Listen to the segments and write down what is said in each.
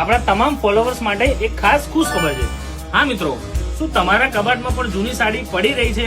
આપણા તમામ ફોલોવર્સ માટે એક ખાસ ખુશ ખબર છે। હા મિત્રો, શું તમારા કબાટમાં પણ જૂની સાડી પડી રહી છે?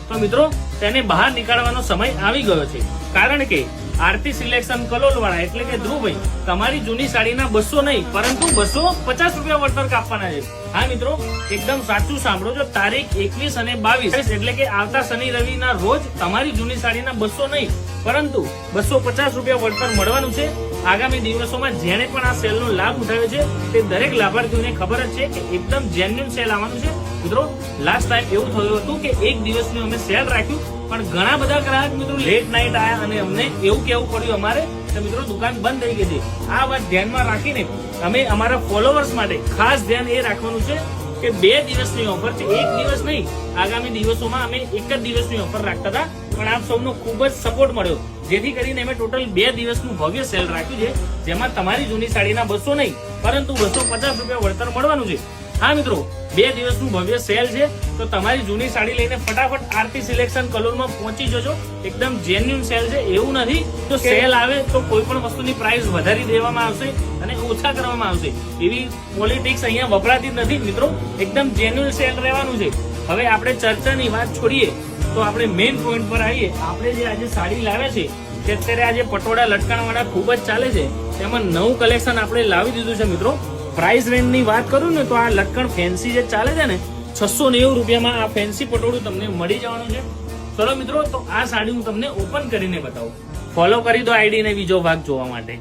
તો મિત્રો તેને બહાર નીકાળવાનો સમય આવી ગયો છે, કારણ કે આરતી સિલેક્શન કલોલ વાળા એટલે કે ધ્રુવભાઈ તમારી જૂની સાડીના 200 નહીં પરંતુ 250 રૂપિયા વળતર કાપવાના છે। હા મિત્રો, એકદમ સાચું સાંભળો છો, તારીખ 21 અને 22 એટલે કે આવતા શનિ રવિના રોજ તમારી જૂની સાડીના 200 નહીં પરંતુ 250 રૂપિયા વળતર મળવાનું છે। આગામી દિવસોમાં જેને પણ આ સેલનો લાભ ઉઠાવ્યો છે તે દરેક લાભાર્થીઓને ખબર જ છે કે એકદમ જેન્યુઇન સેલ આવવાનું છે। મિત્રો, લાસ્ટ ટાઈમ એવું થયું હતું કે એક દિવસનું અમે સેલ રાખ્યું, પણ ઘણા બધા ગ્રાહક મિત્રો લેટ નાઇટ આયા અને અમને એવું કહેવું પડ્યું અમારે કે મિત્રો દુકાન બંધ થઈ ગઈ છે। આ વાત ધ્યાનમાં રાખીને અમે અમારા ફોલોવર્સ માટે ખાસ ધ્યાન એ રાખવાનું છે કે 2 દિવસની ઓફર છે, એક દિવસ નહીં। આગામી દિવસોમાં અમે એક જ દિવસની ઓફર રાખતા હતા, પણ આપ સૌનો ખૂબ જ સપોર્ટ મળ્યો, જેથી કરીને અમે ટોટલ 2 દિવસનું ભવ્ય સેલ રાખ્યું છે, જેમાં તમારી જૂની સાડીના 200 નહીં પરંતુ 250 રૂપિયા વળતર મળવાનું છે। હા મિત્રો, 2 દિવસનું ભવ્ય સેલ છે, તો તમારી જૂની સાડી લઈને ફટાફટ આરતી સિલેક્શન કલોલમાં પહોંચી જજો। એકદમ જેન્યુઇન સેલ છે, એવું નથી તો સેલ આવે તો કોઈ પણ વસ્તુની પ્રાઇસ વધારી દેવામાં આવશે અને ઓછા કરવામાં આવશે, એવી પોલિટિક્સ અહીંયા વપરાતી જ નથી મિત્રો। એકદમ જેન્યુઇન સેલ રહેવાનું છે। હવે આપણે ચર્ચાની વાત છોડીએ તો આપણે મેઇન પોઈન્ટ પર આવીએ। આપણે જે આજે સાડી લાવ્યા છે તે અત્યારે આજે પટોળા લટકાણ વાળા ખૂબ જ ચાલે છે, તેમાં નવું કલેક્શન આપણે લાવી દીધું છે મિત્રો। પ્રાઇસ રેન્જ ની વાત કરું ને તો આ લટકણ ફેન્સી જે ચાલે છે ને 690 રૂપિયામાં આ ફેન્સી પટોળું તમને મળી જવાનું છે। ચલો મિત્રો, તો આ સાડી હું તમને ઓપન કરીને બતાવું। ફોલો કરી દો આઈડી ને બીજો ભાગ જોવા માટે।